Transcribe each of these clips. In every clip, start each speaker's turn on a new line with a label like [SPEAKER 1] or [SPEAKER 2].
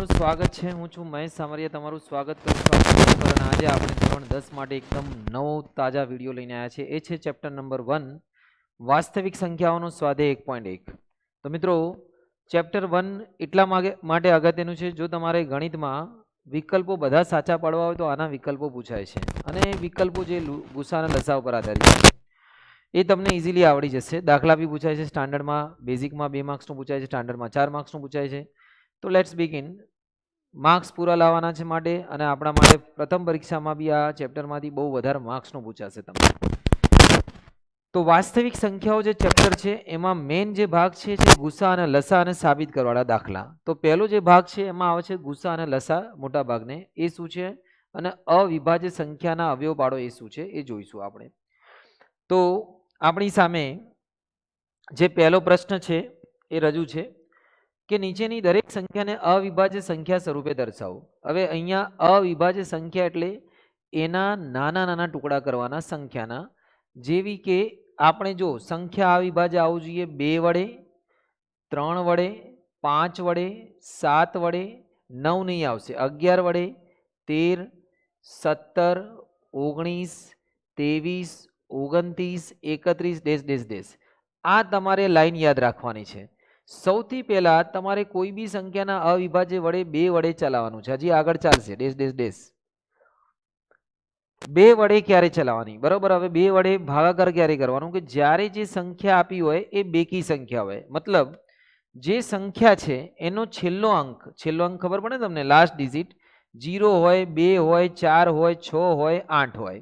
[SPEAKER 1] તમારું સ્વાગત છે। હું છું મહેશ સામરિયા, તમારું સ્વાગત કરું છું આપણા ચેનલ પર। અને આજે આપણે ધોરણ 10 માટે એકદમ નવો તાજા વિડીયો લઈને આવ્યા છે। એ છે ચેપ્ટર નંબર 1 વાસ્તવિક સંખ્યાઓનો સ્વાધ્યાય 1.1। તો મિત્રો ચેપ્ટર 1 એટલા માટે અગત્યનું છે, જો તમારે ગણિતમાં વિકલ્પો બધા સાચા પાડવા હોય તો આના વિકલ્પો પૂછાય છે। અને વિકલ્પો જે ગુસા અને લસા ઉપર આધારિત છે એ તમને ઇઝીલી આવડી જશે। દાખલા બી પૂછાય છે, સ્ટાન્ડર્ડમાં બેઝિકમાં 2 માર્ક્સનું પૂછાય છે, સ્ટાન્ડર્ડમાં 4 માર્ક્સનું પૂછાય છે। તો લેટ્સ બિગિન। માર્ક્સ પૂરા લાવવાના છે માટે અને આપણા માટે પ્રથમ પરીક્ષામાં બી આ ચેપ્ટરમાંથી બહુ વધારે માર્ક્સનું પૂછાશે તમને। તો વાસ્તવિક સંખ્યાઓ જે ચેપ્ટર છે એમાં મેઇન જે ભાગ છે ગુસા અને લસા અને સાબિત કરવાના દાખલા। તો પહેલો જે ભાગ છે એમાં આવે છે ગુસા અને લસા, મોટા ભાગને એ શું છે, અને અવિભાજ્ય સંખ્યાના અવયવ પાડો એ શું છે એ જોઈશું આપણે। તો આપણી સામે જે પહેલો પ્રશ્ન છે એ રજૂ છે કે નીચેની દરેક સંખ્યાને અવિભાજ્ય સંખ્યા સ્વરૂપે દર્શાવો। હવે અહીંયા અવિભાજ્ય સંખ્યા એટલે એના નાના નાના ટુકડા કરવાના સંખ્યાના, જેવી કે આપણે જો સંખ્યા અવિભાજ્ય આવવું જોઈએ 2 વડે, 3 વડે, 5 વડે, 7 વડે, 9 નહીં આવશે, 11 વડે, 13, 17, 19, 23, 29, 31 આ તમારે લાઈન યાદ રાખવાની છે। સૌથી પહેલા તમારે કોઈ બી સંખ્યાના અવિભાજ્ય વડે 2 વડે ચલાવવાનું છે। હજી આગળ ચાલશે -- 2 વડે ક્યારે ચલાવવાની, બરોબર। હવે 2 વડે ભાગાકાર ક્યારે કરવાનું, કે જ્યારે જે સંખ્યા આપી હોય એ બેકી સંખ્યા હોય, મતલબ જે સંખ્યા છે એનો છેલ્લો અંક ખબર પડે તમને, લાસ્ટ ડિજિટ 0 હોય, 2 હોય, 4 હોય, 6 હોય, 8 હોય,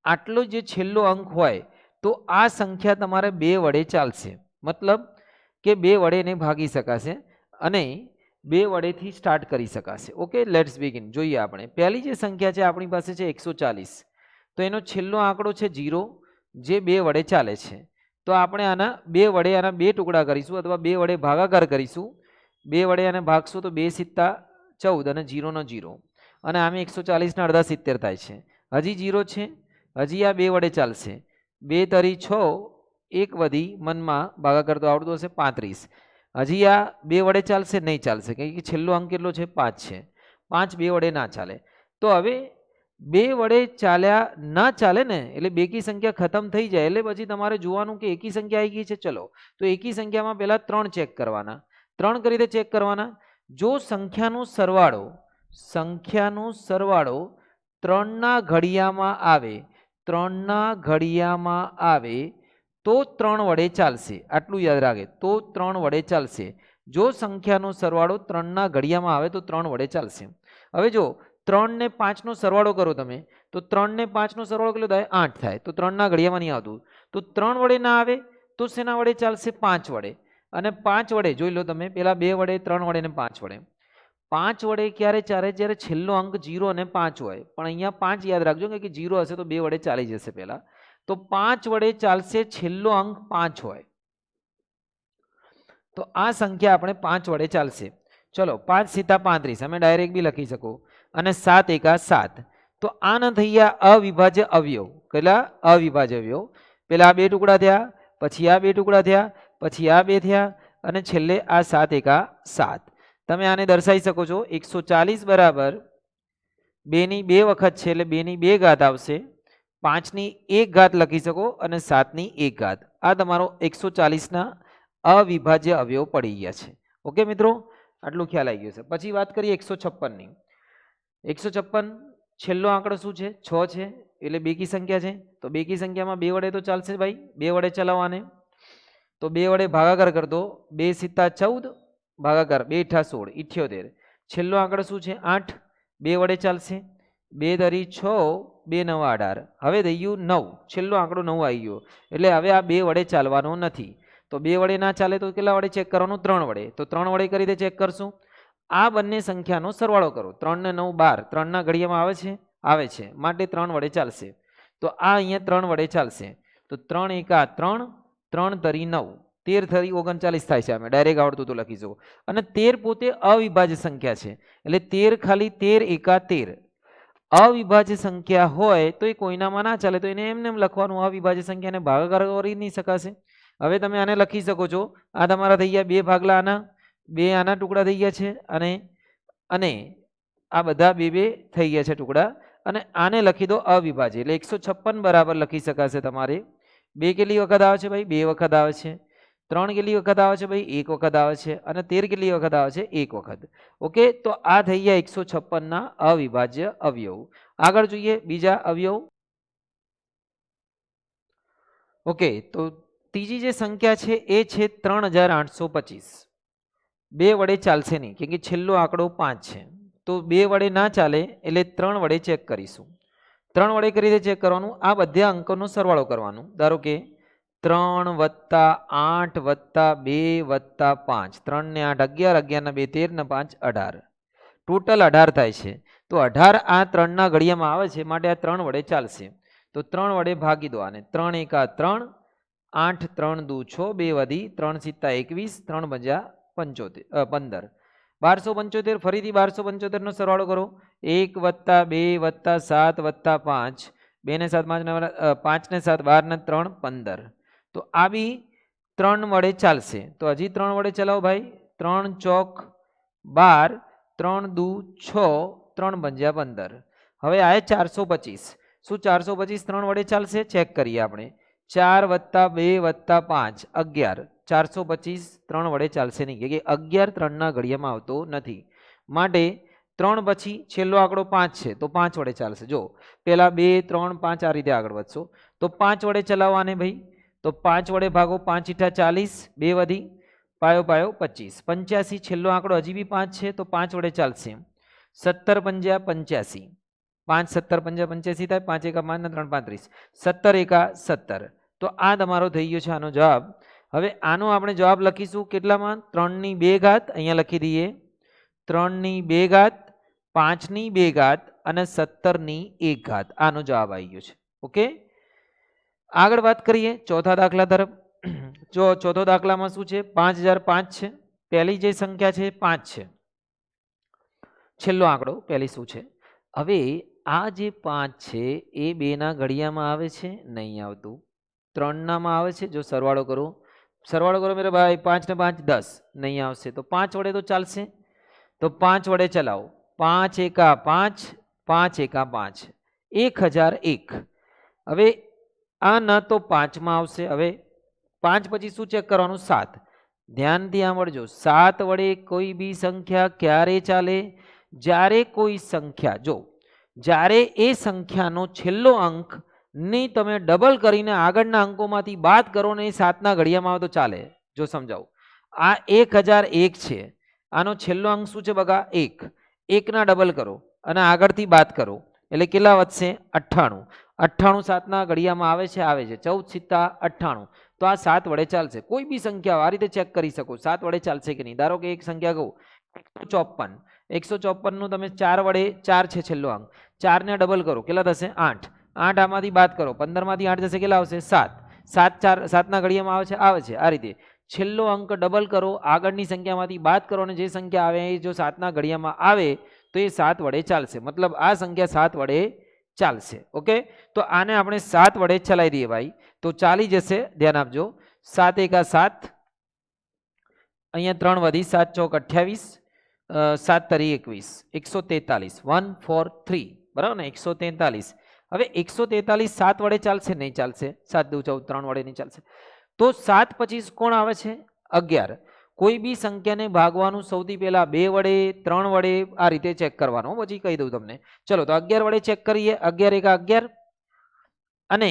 [SPEAKER 1] આટલો જે છેલ્લો અંક હોય તો આ સંખ્યા તમારે 2 વડે ચાલશે। મતલબ કે 2 વડે એને ભાગી શકાશે અને 2 વડેથી સ્ટાર્ટ કરી શકાશે। Okay, let's begin. જોઈએ આપણે પહેલી જે સંખ્યા છે આપણી પાસે છે 140, તો એનો છેલ્લો આંકડો છે 0 જે 2 વડે ચાલે છે। તો આપણે આના 2 વડે આના 2 ટુકડા કરીશું અથવા 2 વડે ભાગાકાર કરીશું। 2 વડે આને ભાગશું તો 2 સિત્તા 14 અને 0 નો 0, અને આમે 140 ના અડધા 70 થાય છે। હજી 0 છે, હજી આ 2 વડે ચાલશે, 2 તરી 6, 1 વધી, મનમાં ભાગાકાર તો આવડતું હશે 35, હજી આ 2 વડે ચાલશે, નહીં ચાલશે, કારણ કે છેલ્લો અંક કેટલો છે 5 છે, 5 2 વડે ના ચાલે। તો હવે 2 વડે ચાલ્યા ના ચાલે ને, એટલે બેકી સંખ્યા ખતમ થઈ જાય એટલે પછી તમારે જોવાનું કે એકી સંખ્યા આવી ગઈ છે। ચલો, તો એકી સંખ્યામાં પહેલા 3 ચેક કરવાના। 3 કઈ રીતે ચેક કરવાના, જો સંખ્યાનો સરવાળો 3 ના ઘડિયામાં આવે તો 3 વડે ચાલશે। આટલું યાદ રાખે, તો 3 વડે ચાલશે। જો સંખ્યાનો સરવાળો 3 ના ઘડિયામાં આવે તો 3 વડે ચાલશે। હવે જો 3 ને 5 નો સરવાળો કરો તમે, તો 3 ને 5 નો સરવાળો કેટલો થાય, 8 થાય। તો 3 ના ઘડિયામાં નહીં આવતું, તો 3 વડે ના આવે તો શેના વડે ચાલશે, 5 વડે। અને 5 વડે જોઈ લો તમે, પેલા 2 વડે, 3 વડે ને 5 વડે। 5 વડે ક્યારે ચાલે, જ્યારે છેલ્લો અંક 0 અને 5 હોય, પણ અહીંયા 5 યાદ રાખજો કે 0 હશે તો 2 વડે ચાલી જશે પહેલા, તો 5 વડે ચાલશે, છેલ્લો અંક 5 હોય તો આ સંખ્યા આપણે 5 વડે ચાલશે। ચલો, 5 સિત્તા 35, અમે ડાયરેક્ટ બી લખી શકો, અને 7 એકા 7, તો આના થઈ ગયા અવિભાજ્ય અવયવ। કેટલા અવિભાજ્ય અવયવ, પેલા આ 2 ટુકડા થયા, પછી આ 2 ટુકડા થયા, પછી આ 2 થયા, અને છેલ્લે આ 7 એકા 7। તમે આને દર્શાવી શકો છો 140 બરાબર 2 ની 2 વખત છે એટલે 2 ની 2 ઘાત આવશે, 5 ની 1 ઘાત લખી શકો, અને 7 ની 1 ઘાત। આ તમારો 140 ના અવિભાજ્ય અવયવ પડી ગયા છે। ઓકે મિત્રો, આટલું ખ્યાલ આવી ગયો છે। પછી વાત કરીએ 156 ની। 156 છેલ્લો આંકડો શું છે, 6 છે, એટલે બેકી સંખ્યા છે, તો બેકી સંખ્યામાં 2 વડે તો ચાલશે ભાઈ, 2 વડે ચલાવવાને, તો 2 વડે ભાગાકાર કર દો, 2 સિત્તા 14, ભાગાકાર 2 ઠા 16, 78, છેલ્લો આંકડો શું છે 8, 2 વડે ચાલશે, 2 તરી 6, 2 9 18, હવે થઈ ગયું 9, છેલ્લો આંકડો 9 આવી ગયો, એટલે હવે આ 2 વડે ચાલવાનો નથી। તો 2 વડે ના ચાલે તો કેટલા વડે ચેક કરવાનું, 3 વડે। તો 3 વડે કઈ રીતે ચેક કરશું, આ બંને સંખ્યાનો સરવાળો કરો, 3 ને 9 12, 3 ના ઘડિયામાં આવે છે, માટે 3 વડે ચાલશે। તો આ અહીંયા 3 વડે ચાલશે, તો 3 એકા 3, 3 તરી 9, 13 તરી 39 થાય છે, અમે ડાયરેક્ટ આવડતું તો લખીશું। અને 13 પોતે અવિભાજ્ય સંખ્યા છે, એટલે 13 ખાલી 13 એકા 13, અવિભાજ્ય સંખ્યા હોય તો એ કોઈનામાં ના ચાલે, તો એને એમને લખવાનું, અવિભાજ્ય સંખ્યાને ભાગાકાર કરી નહીં શકાશે। હવે તમે આને લખી શકો છો, આ તમારા થઈ ગયા 2 ભાગલા આના, 2 આના ટુકડા થઈ ગયા છે, અને અને આ બધા બે બે થઈ ગયા છે ટુકડા, અને આને લખી દો અવિભાજ્ય, એટલે 156 બરાબર લખી શકાશે તમારે. 2 કેટલી વખત આવે છે ભાઈ? 2 વખત આવે છે. 3 કેટલી વખત આવે છે ભાઈ? 1 વખત આવે છે. અને 13 કેટલી વખત આવે છે? 1 વખત. ઓકે, તો આ થઈ ગયા 156 ના અવિભાજ્ય અવયવ. આગળ જોઈએ બીજા અવયવ. ઓકે, તો ત્રીજી જે સંખ્યા છે એ છે 3825. 2 વડે ચાલશે નહીં, કેમ કે છેલ્લો આંકડો 5 છે, તો 2 વડે ના ચાલે, એટલે 3 વડે ચેક કરીશું. 3 વડે કઈ રીતે ચેક કરવાનું? આ બધા અંકોનો સરવાળો કરવાનો. ધારો કે 3 + 8 + 2 + 5, 3 ને 8 11, 11 ને 2 13 ને 5 18, ટોટલ 18 થાય છે. તો 18 આ 3 ના ઘડિયામાં આવે છે, માટે આ 3 વડે ચાલશે. તો 3 વડે ભાગી દો આને. 3 × 3, 8 3 × 2 6, 2 વધી, 3 × 7 21, 3 × 5 15, 1275. ફરીથી 1275 નો સરવાળો કરો. 1 + 2 + 7 + 5, 2 ને 7 5 ને 7 12 ને 3 15. તો આ બી 3 વડે ચાલશે. તો હજી 3 વડે ચલાવો ભાઈ. 3 ચોક 12, 3 દુ 6, 3 × 15. હવે આ 425. શું 425 3 વડે ચાલશે? ચેક કરીએ આપણે. 4 + 2 + 5 11, 425 3 વડે ચાલશે નહીં, કે 11 3 ના ઘડિયામાં આવતો નથી, માટે 3 પછી છેલ્લો આંકડો 5 છે, તો 5 વડે ચાલશે. જો પેલા 2 3 5 આ રીતે આગળ વધશો, તો 5 વડે ચલાવવાને ભાઈ. તો 5 વડે ભાગો. 5 × 40, 2 વધી, પાયો પાયો 25, 85. છેલ્લો આંકડો હજી બી 5 છે, તો 5 વડે ચાલશે. 17 × 5 85, 5 17 5 85 થાય. 5 × 5 ને 3 35, 17 × 17. તો આ તમારો થઈ ગયો છે આનો જવાબ. હવે આનો આપણે જવાબ લખીશું કેટલામાં? 3/2, અહીંયા લખી દઈએ. 3/2, 5/2 અને 17/1. આનો જવાબ આવી ગયો છે. ઓકે, આગળ વાત કરીએ ચોથા દાખલા તરફ. જો ચોથો દાખલામાં શું છે? 5005 છે. પહેલી જે સંખ્યા છે 5 છે, છેલ્લો આંકડો પહેલી શું છે? હવે આ જે 5 છે એ 2 ના ઘડિયામાં આવે છે? નહીં આવતું. 3 નામાં આવે છે. જો સરવાળો કરો, સરવાળો કરો મેરે ભાઈ. 5 ને 5 10, નહીં આવશે. તો 5 વડે તો ચાલશે. તો 5 વડે ચલાવો. 5 × 5, 5 × 5, 1001. હવે આ ન તો 5 માં આવશે. હવે 5 પછી શું ચેક કરવાનું? 7. ધ્યાનથી સાંભળજો. 7 વડે કોઈ બી સંખ્યા ક્યારે ચાલે? જ્યારે કોઈ સંખ્યા, જો જ્યારે એ સંખ્યાનો છેલ્લો અંક ની તમે ડબલ કરીને આગળના અંકોમાંથી બાદ કરો ને એ 7 ના ઘડિયામાં આવે તો ચાલે. જો સમજાવું. આ 1001 છે, આનો છેલ્લો અંક શું છે બગા? 1. 1 ના ડબલ કરો અને આગળથી બાદ કરો, એટલે કેટલા વધશે? 98. 98 7 ના ઘડિયામાં આવે છે? આવે છે. 14 × 7 = 98. તો આ 7 વડે ચાલશે. કોઈ બી સંખ્યા આ રીતે ચેક કરી શકો 7 વડે ચાલશે કે નહીં. ધારો કે એક સંખ્યા કહું 154. 154 નું તમે 4 વડે, 4 છે છેલ્લો અંક, 4 ને ડબલ કરો, કેટલા થશે? 8. 8 આમાંથી બાદ કરો, 15 માંથી 8 જશે, કેટલા આવશે? 7. 7 ના ઘડિયામાં આવે છે? આવે છે. આ રીતે છેલ્લો અંક ડબલ કરો, આગળની સંખ્યામાંથી બાદ કરો, અને જે સંખ્યા આવે એ જો 7 ના ઘડિયામાં આવે તો એ 7 વડે ચાલશે. મતલબ આ સંખ્યા 7 વડે ચાલશે. ઓકે, તો આને આપણે 7 વડે ચલાવી દઈએ ભાઈ, તો ચાલી જશે. ધ્યાન આપજો. 7 × 7, અહીંયા 3 વધી, 7 ચોક 28, 7 તરી 21, 143, 143, બરાબર ને? 143. હવે 143 7 વડે ચાલશે? નહીં ચાલશે. 7 દુ 14, 3 વડે નહીં ચાલશે. તો 7 પછી કોણ આવે છે? 11. કોઈ બી સંખ્યાને ભાગવાનું સૌથી પહેલા 2 વડે, 3 વડે આ રીતે ચેક કરવાનું. પછી કહી દઉં તમને. ચલો, તો 11 વડે ચેક કરીએ. 11 × 11 અને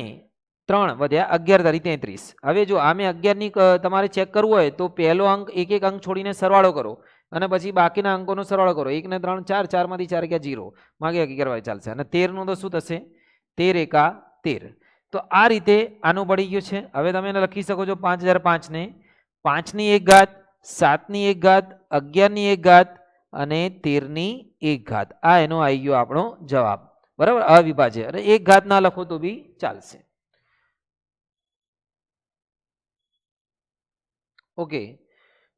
[SPEAKER 1] 3 વધ્યા, 11 તરી 33. હવે જો આમે 11 ની તમારે ચેક કરવું હોય તો પહેલો અંક એક એક અંક છોડીને સરવાળો કરો, અને પછી બાકીના અંકોનો સરવાળો કરો. 1 ને 3 4, 4 માંથી 4 ગયા 0, માગે 11 વડે ચાલશે. અને 13 નું તો શું થશે? 13 × 13. તો આ રીતે આનું પડી ગયું છે. હવે તમે એને લખી શકો છો 5005 ને 5/1, 7/1, 11/1 અને 13/1. આ એનો આવી ગયો આપણો જવાબ. બરાબર, અવિભાજ્ય. અને 1 ના લખો તો બી ચાલશે. ઓકે,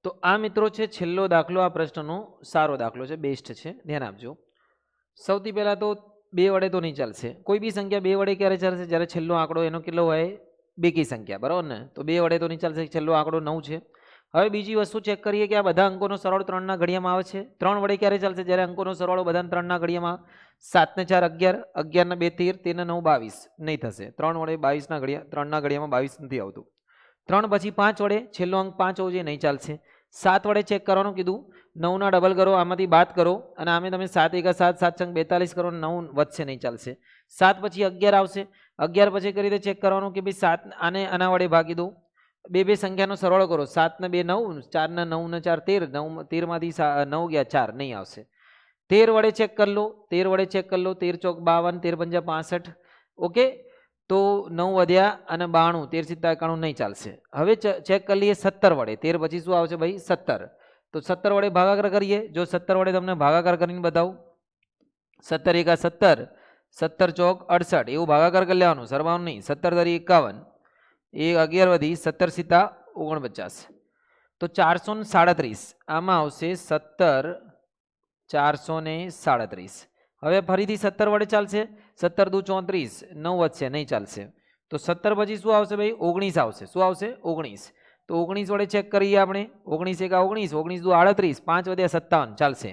[SPEAKER 1] તો આ મિત્રો છે છેલ્લો દાખલો. આ પ્રશ્નનો સારો દાખલો છે, બેસ્ટ છે. ધ્યાન આપજો. સૌથી પહેલા તો 2 વડે તો નહીં ચાલશે. કોઈ બી સંખ્યા 2 વડે ક્યારે ચાલશે? જ્યારે છેલ્લો આંકડો એનો કેટલો હોય? બેકી સંખ્યા, બરાબર ને? તો 2 વડે તો નહીં ચાલશે. છેલ્લો આંકડો 9 છે. હવે બીજી વસ્તુ ચેક કરીએ કે આ બધા અંકોનો સરવાળો 3ના ઘડિયામાં આવે છે. 3 વડે ક્યારે ચાલશે? જ્યારે અંકોનો સરવાળો બધા 3ના ઘડિયામાં 7 ને 4 11, 11 ને 2 13, 13 ને 9 22 નહીં થશે. 3 વડે 22ના ઘડિયા 3ના ઘડિયામાં 22 નથી આવતું. 3 પછી 5 વડે છેલ્લો અંક 5 હોવો જોઈએ, નહીં ચાલશે. 7 વડે ચેક કરવાનું કીધું, 9ના ડબલ કરો, આમાંથી બાદ કરો અને આમે તમે 7 એકા 7, 7 છંગ 42 કરો, 9 વધશે, નહીં ચાલશે. 7 પછી 11 આવશે. 11 પછી કઈ રીતે ચેક કરવાનું કે ભાઈ 7 આને આના વડે ભાગી દો, બે સંખ્યાનો સરવાળો કરો. 7 ને 2 9, 4 ને 9 ને 4 13, 13 માંથી 9 ગયા 4, નહીં આવશે. 13 વડે ચેક કરી લો, 13 વડે ચેક કરી લો, 13 ચોક 52, 13 પંજા 65. ઓકે, તો 9 વધ્યા અને 92, 13 સિત્તા 91, નહીં ચાલશે. હવે ચેક કરી લઈએ 17 વડે. 13 પછી શું આવશે ભાઈ? 17. તો 17 વડે ભાગાકાર કરીએ. જો 17 વડે તમને ભાગાકાર કરીને બતાવું, 17 એકા 17, 17 ચોક 68, એવું ભાગાકાર કરી લેવાનું, સરવાળો નહીં. 17 તરી 51, એ 11 વધી, 17 સિત્તા 49, તો 437. આમાં આવશે 17 437. હવે ફરીથી 17 વડે ચાલશે. 17 દુ 34, 9 વધશે, નહીં ચાલશે. તો 17 પછી શું આવશે ભાઈ? 19 આવશે. શું આવશે? 19. તો 19 વડે ચેક કરીએ આપણે. 19 એકા 19, 19 દુ 38, 5 વધ્યા 57, ચાલશે.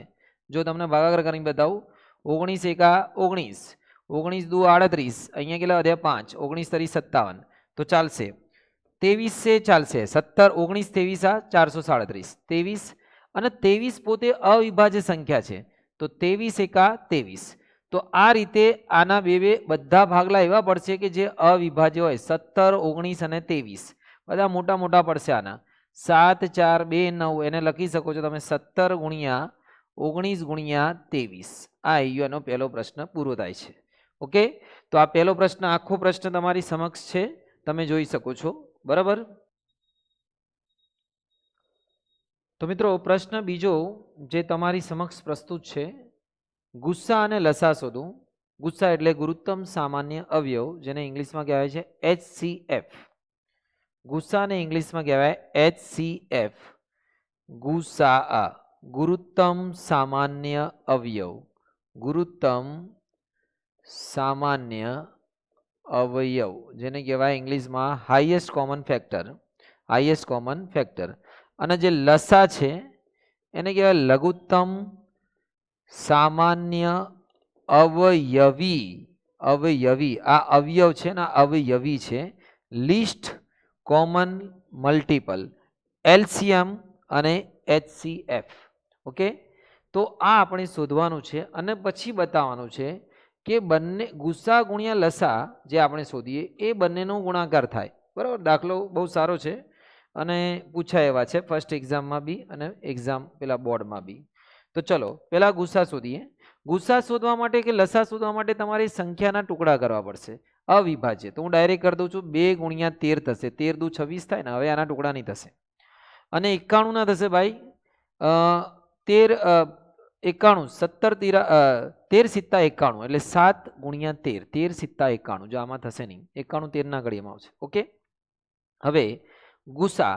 [SPEAKER 1] જો તમને ભાગાકાર કરીને બતાવું, 19 એકા 19, 19 દુ 38, અહીંયા કેટલા વધ્યા? 5, 19 તરી 57, તો ચાલશે. 23 ચાલશે. 17 19 23 437, 23. અને 23 પોતે અવિભાજ્ય સંખ્યા છે, તો 23 એકા 23. તો આ રીતે આના બે બધા ભાગલા એવા પડશે કે જે અવિભાજ્ય હોય. 17 19 અને 23 બધા મોટા મોટા પડશે. આના 7 4 2 9 એને લખી શકો છો તમે 17 ગુણ્યા 19 ગુણ્યા 23. આ એનો પહેલો પ્રશ્ન પૂરો થાય છે. ઓકે, તો આ પહેલો પ્રશ્ન, આખો પ્રશ્ન તમારી સમક્ષ છે, તમે જોઈ શકો છો. બરાબર. તો મિત્રો પ્રશ્ન બીજો જે તમારી સમક્ષ પ્રસ્તુત છે, ગુસ્સા અને લસા શોધો. ગુસ્સા એટલે ગુરુત્તમ સામાન્ય અવયવ, જેને ઇંગ્લિશમાં કહેવાય છે HCF. ગુસ્સાને ઇંગ્લિશમાં કહેવાય HCF. ગુસ્સા ગુરુત્તમ સામાન્ય અવયવ. ગુરુત્તમ સામાન્ય અવયવ, જેને કહેવાય ઇંગ્લિશમાં highest common factor. Highest common factor. અને જે લસા છે એને કહેવાય લઘુત્તમ સામાન્ય અવયવી. અવયવી, આ અવયવ છે ને, અવયવી છે. લીસ્ટ કોમન મલ્ટિપલ, LCM અને HCF. ઓકે, તો આ આપણે શોધવાનું છે અને પછી બતાવવાનું છે કે બંને ગુસ્સા ગુણ્યા લસા જે આપણે શોધીએ એ બંનેનો ગુણાકાર થાય. બરાબર. દાખલો બહુ સારો છે અને પૂછાય એવા છે ફર્સ્ટ એક્ઝામમાં બી અને એક્ઝામ પેલા બોર્ડમાં બી. તો ચલો પહેલા ગુસ્સા શોધીએ. ગુસ્સા શોધવા માટે કે લસા શોધવા માટે તમારે સંખ્યાના ટુકડા કરવા પડશે, અવિભાજ્ય. તો હું ડાયરેક્ટ કરી દઉં છું, 2 ગુણ્યા 13 થશે. 13 દુ 26 થાય ને. હવે આના ટુકડા નહીં થશે. અને 91 ના થશે ભાઈ. 91 13 સિત્તા 91, એટલે 7 ગુણ્યા 13, 13 સિત્તા 91. જો આમાં થશે નહીં, 91 13ના ઘડિયામાં આવશે. ઓકે, હવે ગુસ્સા,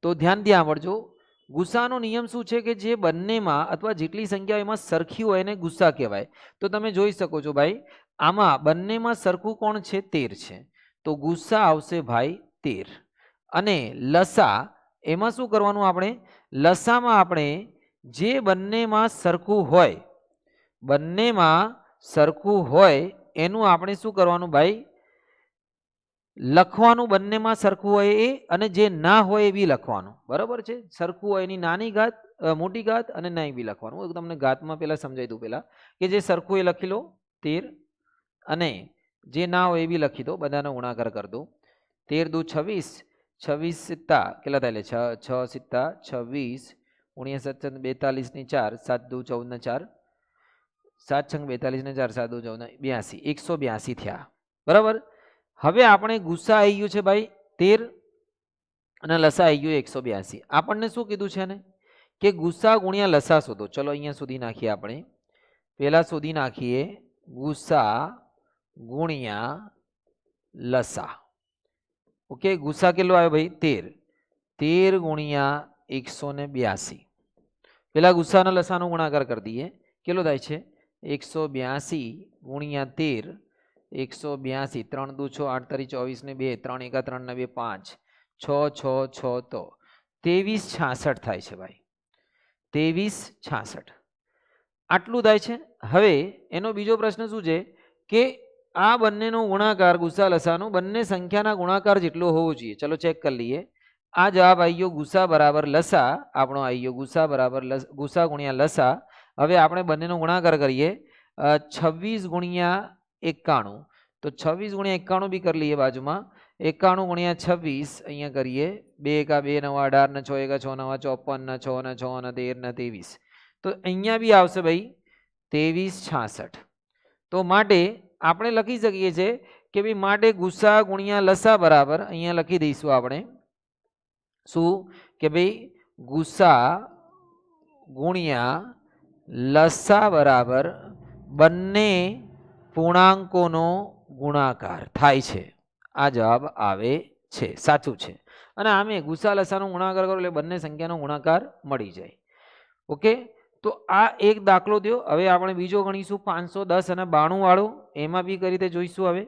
[SPEAKER 1] તો ધ્યાનથી સાંભળજો. ગુસ્સાનો નિયમ શું છે કે જે બંનેમાં અથવા જેટલી સંખ્યા એમાં સરખી હોય એને ગુસ્સા કહેવાય. તો તમે જોઈ શકો છો ભાઈ, આમાં બંનેમાં સરખું કોણ છે? 13 છે. તો ગુસ્સા આવશે ભાઈ 13. અને લસા, એમાં શું કરવાનું આપણે? લસામાં આપણે જે બંનેમાં સરખું હોય, બંનેમાં સરખું હોય એનું આપણે શું કરવાનું ભાઈ? લખવાનું. બંનેમાં સરખું હોય એ, અને જે ના હોય એ બી લખવાનું. બરાબર છે. સરખું હોય એની નાની ઘાત, મોટી ઘાત, અને નહીં બી લખવાનું. હું તમને ઘાતમાં પહેલા સમજાવી દઉં. પહેલા કે જે સરખું એ લખી લો 13, અને જે ના હોય એ બી લખી દો. બધાનો ગુણાકાર કરી દો. 13 દુ 26, 26 સિત્તા કેટલા થાય? એટલે 6 સિત્તા 26 ગુણ્યા 7 42 ની 4, 7 દુ 14 ને 4, 7 છંગ 42 ને 4, 7 દુ 14 82, 182 થયા. બરાબર. હવે આપણે ગુસ્સા આવી ગયું છે ભાઈ 13 અને લસા આવી ગયું 182. આપણને શું કીધું છે ને કે ગુસ્સા ગુણ્યા લસા શોધો. ચલો અહીંયા સુધી નાખીએ આપણે. પહેલા શોધી નાખીએ ગુસ્સા ગુણ્યા લસા. ઓકે, ગુસ્સા કેટલો આવ્યો ભાઈ? 13. 13 ગુણ્યા 182. પેલા ગુસ્સાના લસાનો ગુણાકાર કરી દઈએ. કેટલો થાય છે? 182 ગુણ્યા 13, 182. 3 દુ 6, 8 તરી 24 ને 2, 3 એકા 3 ને 2 5, 6 6 6, તો 2366 થાય છે ભાઈ, 2366 આટલું થાય છે. હવે એનો બીજો પ્રશ્ન શું છે કે આ બંનેનો ગુણાકાર ગુસા લસાનો બંને સંખ્યાના ગુણાકાર જેટલો હોવો જોઈએ. ચલો ચેક કરી લઈએ. આ જવાબ આવી ગયો ગુસા બરાબર લસા, આપણો આવી ગયો ગુસા બરાબર ગુસા ગુણ્યા લસા. હવે આપણે બંનેનો ગુણાકાર કરીએ, 26 ગુણ્યા 91, તો 26 ગુણ્યા 91 બી કરી લઈએ બાજુમાં. 91 ગુણ્યા 26 અહીંયા કરીએ, 2 એકા 2 9 18 ને 6 એકા 6 9 54 ને 6 ને 6 ને 13 ને 23, તો અહીંયા બી આવશે ભાઈ 2366. તો માટે આપણે લખી શકીએ છીએ કે ભાઈ માટે ગુસા ગુણ્યા લસા બરાબર અહીંયા લખી દઈશું આપણે શું કે ભાઈ ગુસા ગુણ્યા લસા બરાબર બંને પૂર્ણાંકોનો ગુણાકાર થાય છે. આ જવાબ આવે છે, સાચું છે. અને આમે ગુસા લસાનો ગુણાકાર કરો એટલે બંને સંખ્યાનો ગુણાકાર મળી જાય. ઓકે, તો આ એક દાખલો થયો. હવે આપણે બીજો ગણીશું 510 અને 92 વાળો. એમાં બી કઈ રીતે જોઈશું હવે.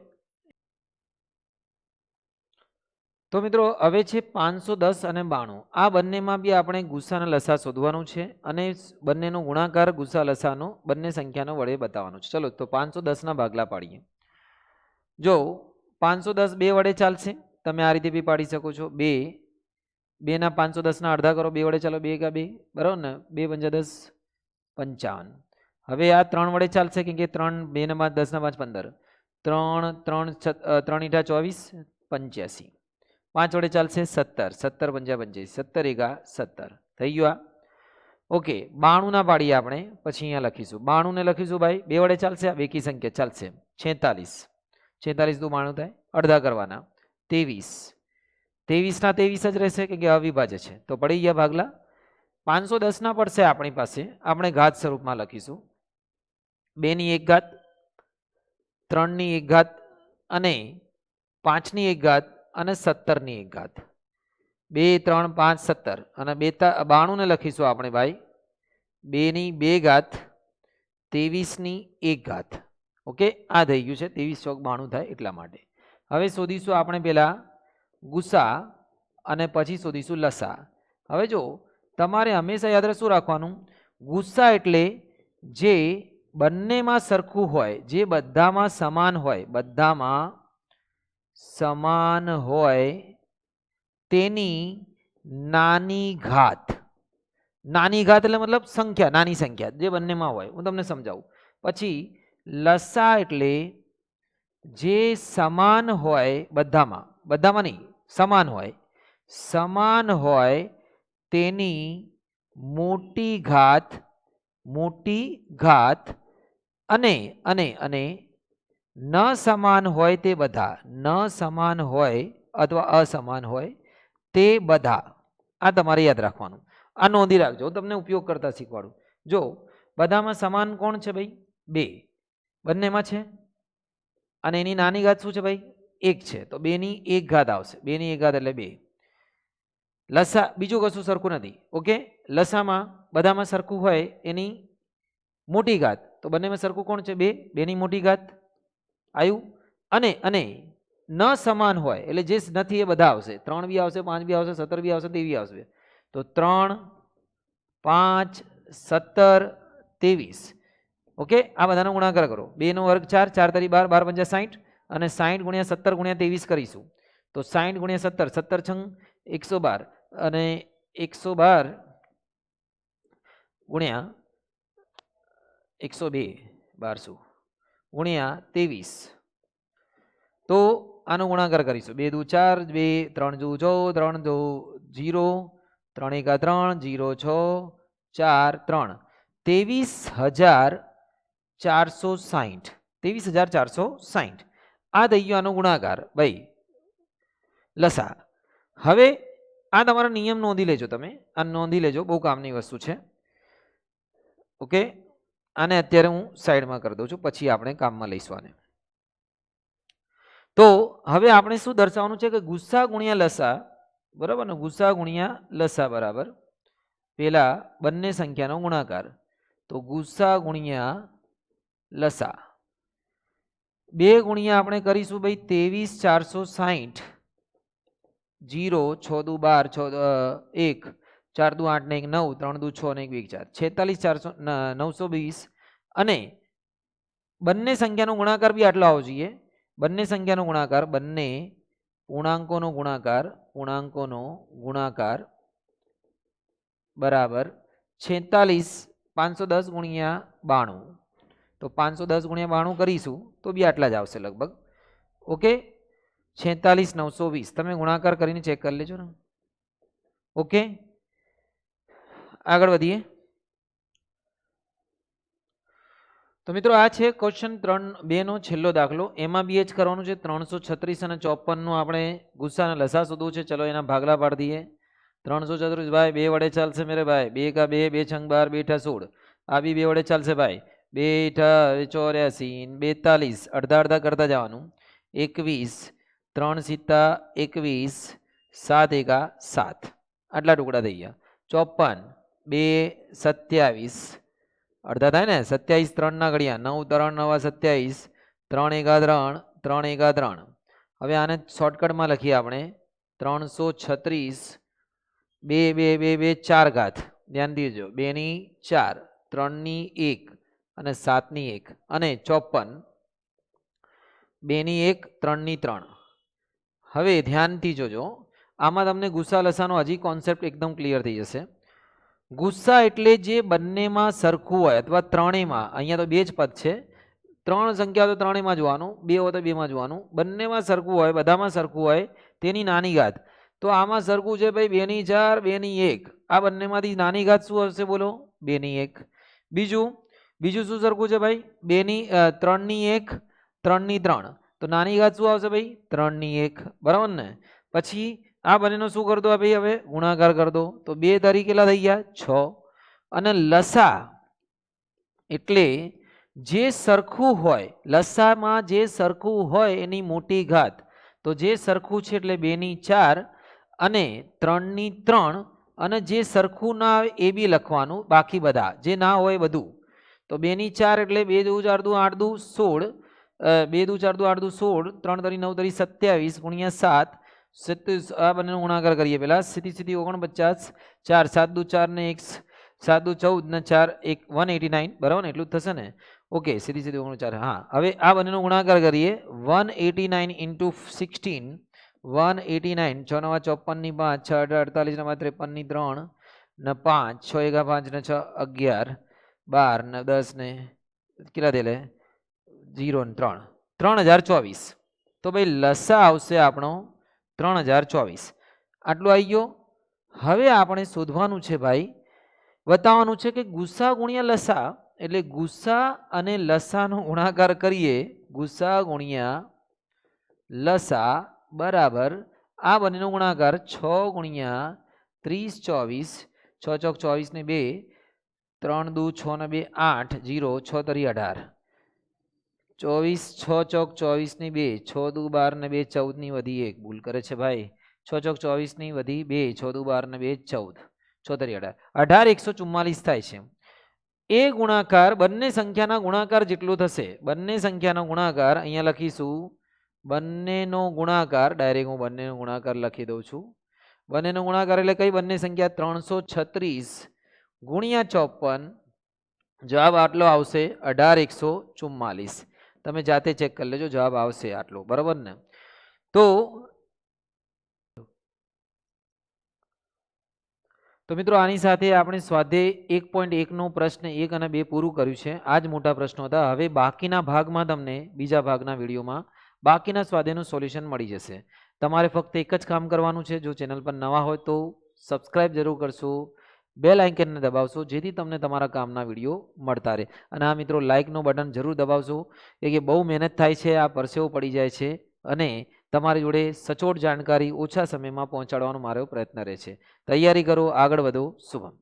[SPEAKER 1] તો મિત્રો હવે છે 510 અને 92. આ બંનેમાં બી આપણે ગુસાના લસા શોધવાનું છે અને બંનેનો ગુણાકાર ગુસા લસાનો બંને સંખ્યાનો વડે બતાવવાનો છે. ચલો તો 510ના ભાગલા પાડીએ. જો 510 2 વડે ચાલશે, તમે આ રીતે બી પાડી શકો છો. 2 ના 510 ના અડધા કરો, 2 વડે ચાલો, 2 એકા 2, બરાબર ને, 2 પંચા 10 55. હવે આ 3 વડે ચાલશે કેમ કે 3 2 ના 5 10 ના 5 15, 3 3 3 ઈંટા 24 85. 5 વડે ચાલશે 17, 17 પંચા 85, 17 એકા 17 થઈ ગયું. ઓકે, 92 ના પાડીએ આપણે, પછી અહીંયા લખીશું 92 ને લખીશું ભાઈ 2 વડે ચાલશે, આ બેકી સંખ્યા ચાલશે. 46, 46 દુ 92 થાય, અડધા કરવાના 23, 23 ના 23 જ રહેશે કે અવિભાજ્ય છે તો પડી ગયા ભાગલા. 510 ના પડશે આપણી પાસે, આપણે ઘાત સ્વરૂપમાં લખીશું. 2 ની 1 ઘાત, 3 ની 1 ઘાત અને 5 ની 1 ઘાત અને 17 ની 1 ઘાત. 2 3 5 17 અને 92 ને લખીશું આપણે ભાઈ 2 ની 2 ઘાત 23 ની 1 ઘાત. ઓકે, આ થઈ ગયું છે 23 ચોક 92 થાય એટલા માટે. હવે શોધીશું આપણે પેલા ગુસા અને પછી શોધીશું લસા. હવે જો તમારે હંમેશા યાદ શું રાખવાનું, ગુસ્સા એટલે જે બંનેમાં સરખું હોય, જે બધામાં સમાન હોય, બધામાં સમાન હોય તેની નાની ઘાત. નાની ઘાત એટલે મતલબ સંખ્યા, નાની સંખ્યા જે બંનેમાં હોય. હું તમને સમજાવું. પછી લસા એટલે જે સમાન હોય બધામાં, બધામાં નહીં, સમાન હોય, સમાન હોય તેની મોટી ઘાત, મોટી ઘાત અને અને અને ન સમાન હોય તે બધા, ન સમાન હોય અથવા અસમાન હોય તે બધા. આ તમારે યાદ રાખવાનું. આ નોંધી રાખજો, તમને ઉપયોગ કરતા શીખવાડું. જો બધામાં સમાન કોણ છે ભાઈ? 2 બંનેમાં છે અને એની નાની ઘાત શું છે ભાઈ? 1 છે, તો 2 ની 1 ઘાત આવશે. 2 ની 1 ઘાત એટલે 2. લસા બીજું કશું સરખું નથી. ઓકે, લસામાં બધામાં સરખું હોય એની મોટી ઘાત, તો બંનેમાં સરખું કોણ છે? 2, 2 ની મોટી ઘાત આવ્યું. અને અને ન સમાન હોય એટલે જે નથી એ બધા આવશે. 3 બી આવશે, 5 બી આવશે, 17 બી આવશે, 23 આવશે. તો 3 5 17 23. ઓકે, આ બધાનો ગુણાકાર કરો. 2 નો વર્ગ 4, 4 તરી 12, 12 પંચા 60 અને 60 ગુણ્યા 17 ગુણ્યા 23 કરીશું. તો 60 ગુણ્યા 17, 17 છંગ 112 અને 112 ગુણ્યા 102 1200 ગુણ્યા 23. તો આનો ગુણાકાર કરીશું. 2 દુ 4, 2 3 દુ 14, 3 દુ 0, 3 એકા 3, 0 6 4 3, 23,460. 23,460 આ થઈ ગયો આનો ગુણાકાર ભાઈ લસા. હવે આ તમારો નિયમ નોંધી લેજો, તમે આ નોંધી લેજો, બહુ કામની વસ્તુ છે. ઓકે, આને અત્યારે હું સાઈડમાં કરી દઉં છું, પછી આપણે કામમાં લઈશું આને. તો હવે આપણે શું દર્શાવવાનું છે કે ગુસ્સા ગુણ્યા લસા, બરાબર ને, ગુસ્સા ગુણ્યા લસા બરાબર પેલા બંને સંખ્યાનો ગુણાકાર. તો ગુસ્સા ગુણ્યા લસા 2 ગુણ્યા આપણે કરીશું ભાઈ 23,460, 0 6 દુ 12 1 4 દુ 8 ને 1 9 3 દુ 6 ને 1 2 4 46 920 અને બંને સંખ્યાનો ગુણાકાર બી આટલો આવવો જોઈએ. બંને સંખ્યાનો ગુણાકાર બંને પૂર્ણાંકોનો ગુણાકાર બરાબર 46 510 ગુણ્યા 92. તો 510 ગુણ્યા 92 કરીશું તો બી આટલા જ આવશે લગભગ. ઓકે 46 920 તમે ગુણાકાર કરીને ચેક કરી લેજો ને. ઓકે આગળ વધીએ. તો મિત્રો આ છે ક્વેશ્ચન 3.2 નો છેલ્લો દાખલો. એમાં બી જ કરવાનું છે. 336 અને 54 નું આપણે ગુસ્સા અને લસા શોધવું છે. ચલો એના ભાગલા પાડી દઈએ. 334 ભાઈ 2 વડે ચાલશે મેરે ભાઈ. 2 का 2 2 छंग 12 2 ઠા 16. આ બી 2 વડે ચાલશે ભાઈ. 2 ઠા 84 42 અડધા અડધા કરતા જવાનું. 21 3 સીતા 21 7 એકા 7 આટલા ટુકડા થઈ ગયા. 54 2 27 અડધા થાય ને. 27 3 ના ઘડિયા 9 3 9 27 3 એકા 3 3 એકા 3. હવે આને શોર્ટકટમાં લખીએ આપણે. 336 2 2 2 2 4 ઘાત. ધ્યાન દીજો 2 ની 4 3 ની 1 અને 7 ની 1 અને 54 2 ની 1 3 ની 3. હવે ધ્યાનથી જોજો આમાં તમને ગુસ્સા લસાનો હજી કોન્સેપ્ટ એકદમ ક્લિયર થઈ જશે. ગુસ્સા એટલે જે બંનેમાં સરખું હોય અથવા ત્રણેયમાં. અહીંયા તો બે જ પદ છે. 3 સંખ્યા તો ત્રણેયમાં જોવાનું, 2 હોય તો 2માં જોવાનું. બંનેમાં સરખું હોય બધામાં સરખું હોય તેની નાની ઘાત. તો આમાં સરખું છે ભાઈ 2 ની 4 2 ની 1. આ બંનેમાંથી નાની ઘાત શું હશે બોલો? 2 ની 1. બીજું શું સરખું છે ભાઈ? 3 ની 1 3 ની 3. તો નાની ઘાત શું આવશે ભાઈ? 3 ની 1. બરાબર ને? પછી આ બંનેનો શું કરી દો ભાઈ? હવે ગુણાકાર કરી દો. તો 2 તારી કેટલા થઈ ગયા? 6. અને લસા એટલે જે સરખું હોય, લસામાં જે સરખું હોય એની મોટી ઘાત. તો જે સરખું છે એટલે 2 ની 4 અને 3 ની 3. અને જે સરખું ના આવે એ બી લખવાનું, બાકી બધા જે ના હોય બધું. તો 2 ની 4 એટલે 2 દુ 4 દુ 8 દુ 16 2 દુ 4 દુ 8 દુ 16 3 તરી 9 તરી 27 ગુણ્યા 7 આ બંનેનો ગુણાકાર કરીએ પેલા. સીધી 49 4 7 દુ 4 ને 1 7 દુ 14 ને 4 1 189. બરાબર ને? એટલું જ થશે ને? ઓકે સીધી 49. હા હવે આ બંનેનો ગુણાકાર કરીએ. 189 ઇન્ટુ 16 189 6 9 54 ની 5 6 48 9 53 ની 3 ને 5 6 એકા 5 ને 6 11 12 ને 10 ને કેટલા થયેલે? 0 ને 3 3024. તો ભાઈ લસા આવશે આપણો 3024. આટલું આવી ગયો. હવે આપણે શોધવાનું છે ભાઈ, બતાવવાનું છે કે ગુસ્સા ગુણ્યા લસા એટલે ગુસ્સા અને લસાનો ગુણાકાર કરીએ. ગુસ્સા ગુણ્યા લસા બરાબર આ બંનેનો ગુણાકાર 6 ગુણ્યા 30 24 6 ચોક 24 ને 2 3 દુ 6 ને 2 8 0 6 તરી 18 24 6 ચોક 24 ની 2 6 દુ 12 ને 2 14 ની વધી 1. ભૂલ કરે છે ભાઈ. 6 ચોક 24 ની વધી 2 6 દુ 12 ને 2 14 6 તરી 18 144 થાય છે. એ ગુણાકાર બંને સંખ્યાના ગુણાકાર જેટલું થશે. બંને સંખ્યાનો ગુણાકાર અહીંયા લખીશું. બંનેનો ગુણાકાર ડાયરેક્ટ હું બંનેનો ગુણાકાર લખી દઉં છું. બંનેનો ગુણાકાર એટલે કઈ બંને સંખ્યા? 336 ગુણ્યા 54. જવાબ આટલો આવશે 18144. તમે જાતે ચેક કરી લેજો, જવાબ આવશે આટલો. બરાબર ને? તો મિત્રો આની સાથે આપણે સ્વાધ્યાય 1.1 નો પ્રશ્ન 1 અને 2 પૂરું કર્યું છે. આ જ મોટા પ્રશ્નો હતા. હવે બાકીના ભાગમાં તમને બીજા ભાગના વિડીયોમાં બાકીના સ્વાધ્યાયનું સોલ્યુશન મળી જશે. તમારે ફક્ત એક જ કામ કરવાનું છે. જો ચેનલ પર નવા હોય તો સબસ્ક્રાઇબ જરૂર કરશો, બેલ આઇકનને દબાવશો જેથી તમને તમારા કામના વિડીયો મળતા રહે. અને આ મિત્રો લાઇકનું બટન જરૂર દબાવશો કે બહુ મહેનત થાય છે, આ પરસેવો પડી જાય છે અને તમારી જોડે સચોટ જાણકારી ઓછા સમયમાં પહોંચાડવાનો મારો પ્રયત્ન રહે છે. તૈયારી કરો, આગળ વધો. શુભમ.